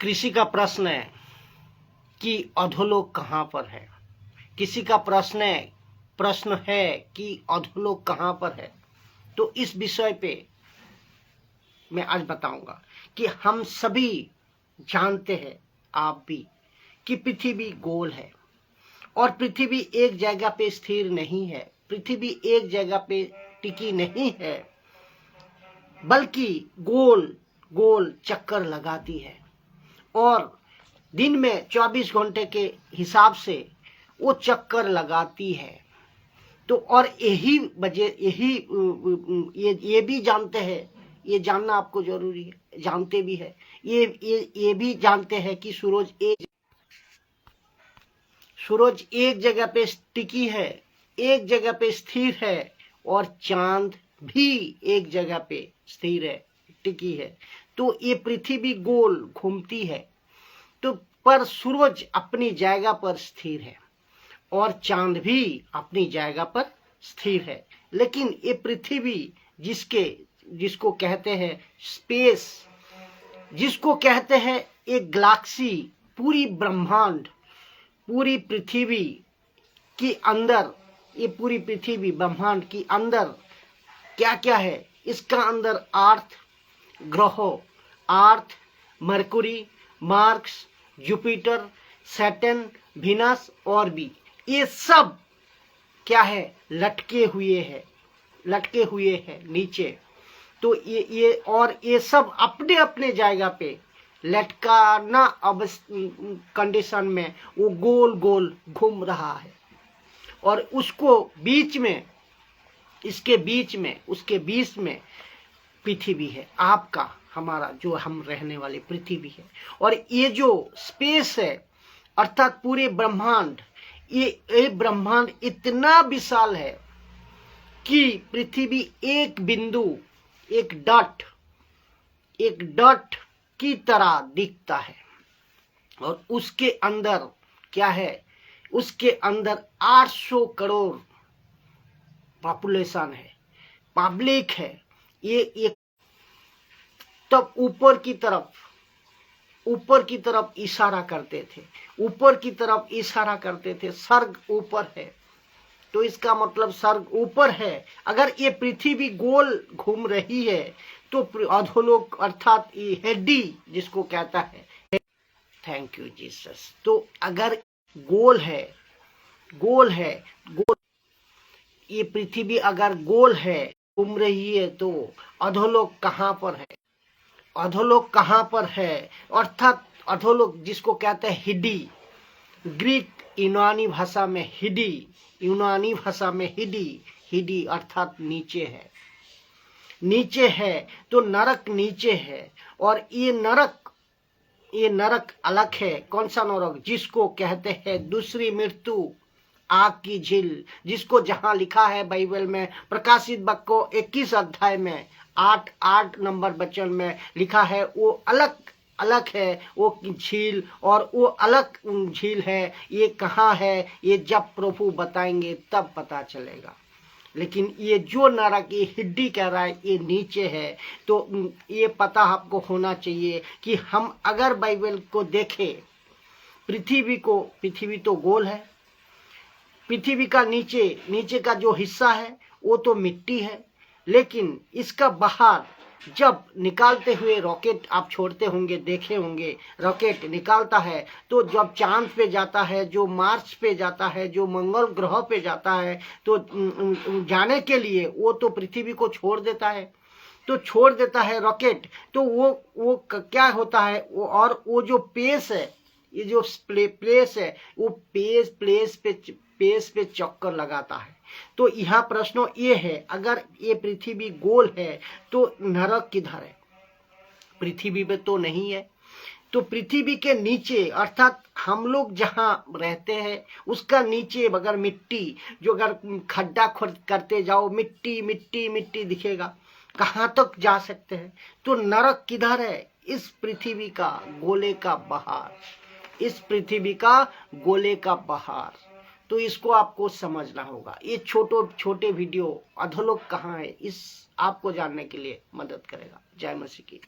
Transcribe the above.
कृषि का प्रश्न है कि अधोलोक कहाँ पर है। किसी का प्रश्न है कि अधोलोक कहाँ पर है। तो इस विषय पे मैं आज बताऊंगा कि हम सभी जानते हैं, आप भी, कि पृथ्वी गोल है और पृथ्वी एक जगह पे स्थिर नहीं है। पृथ्वी एक जगह पे टिकी नहीं है, बल्कि गोल गोल चक्कर लगाती है और दिन में 24 घंटे के हिसाब से वो चक्कर लगाती है। तो और यही वजह ये भी जानते हैं, ये जानना आपको जरूरी है, जानते भी है, ये भी जानते हैं कि सूरज एक जगह पे टिकी है, एक जगह पे स्थिर है और चांद भी एक जगह पे स्थिर है, टिकी है। तो ये पृथ्वी गोल घूमती है, तो पर सूरज अपनी जगह पर स्थिर है और चांद भी अपनी जगह पर स्थिर है। लेकिन ये पृथ्वी जिसको कहते हैं स्पेस, जिसको कहते हैं एक गैलेक्सी, पूरी ब्रह्मांड, पूरी पृथ्वी के अंदर, ये पूरी पृथ्वी ब्रह्मांड के अंदर क्या क्या है। इसका अंदर अर्थ, ग्रहों, Earth, Mercury, Mars, Jupiter, Saturn, Venus और भी, ये सब क्या है, लटके हुए हैं नीचे। तो ये सब अपने अपने जगह पे लटकाना अब कंडीशन में वो गोल गोल घूम रहा है और उसको बीच में, उसके बीच में पृथ्वी है, आपका, हमारा, जो हम रहने वाली पृथ्वी है। और ये जो स्पेस है अर्थात पूरे ब्रह्मांड, ये ब्रह्मांड इतना विशाल है कि पृथ्वी एक बिंदु, एक डॉट की तरह दिखता है और उसके अंदर क्या है, उसके अंदर 800 करोड़ पॉपुलेशन है, पब्लिक है। ये तब ऊपर की तरफ इशारा करते थे, स्वर्ग ऊपर है। तो इसका मतलब स्वर्ग ऊपर है। अगर ये पृथ्वी गोल घूम रही है तो अधोलोक अर्थात ये हेडी जिसको कहता है, थैंक यू जीसस। तो अगर गोल है, ये पृथ्वी अगर गोल है, घूम रही है, तो अधोलोक कहाँ पर है। अर्थात अधोलोक जिसको कहते हैं हिडी, ग्रीक यूनानी भाषा में हिडी अर्थात नीचे है। तो नरक नीचे है और ये नरक अलग है। कौन सा नरक, जिसको कहते हैं दूसरी मृत्यु, आग की झील, जिसको जहां लिखा है बाइबल में प्रकाशित वाक्य 21 अध्याय में 8 नंबर वचन में लिखा है, वो अलग है वो झील, और वो अलग झील है। ये कहाँ है, ये जब प्रभु बताएंगे तब पता चलेगा। लेकिन ये जो नरक, ये हिड्डी कह रहा है, ये नीचे है। तो ये पता आपको होना चाहिए कि हम अगर बाइबल को देखें, पृथ्वी तो गोल है, पृथ्वी का नीचे का जो हिस्सा है वो तो मिट्टी है, लेकिन इसका बाहर जब निकालते हुए रॉकेट आप छोड़ते होंगे, देखे होंगे, रॉकेट निकालता है तो जब चांद पे जाता है, जो मार्स पे जाता है, जो मंगल ग्रह पे जाता है, तो जाने के लिए वो तो पृथ्वी को छोड़ देता है रॉकेट। तो वो क्या होता है, वो जो पेस है, ये जो प्लेस है, वो पेस पे चक्कर लगाता है। तो यहाँ प्रश्न ये है, अगर ये पृथ्वी गोल है तो नरक किधर है? पृथ्वी पे तो नहीं है। तो पृथ्वी के नीचे अर्थात हम लोग जहाँ रहते हैं उसका नीचे अगर मिट्टी, जो अगर खड्डा करते जाओ, मिट्टी दिखेगा, कहाँ तक जा सकते हैं? तो नरक किधर है? इस पृथ्वी का गोले का बाहर। तो इसको आपको समझना होगा। ये छोटे वीडियो अधोलोक कहाँ है, इस आपको जानने के लिए मदद करेगा। जय मसीह की।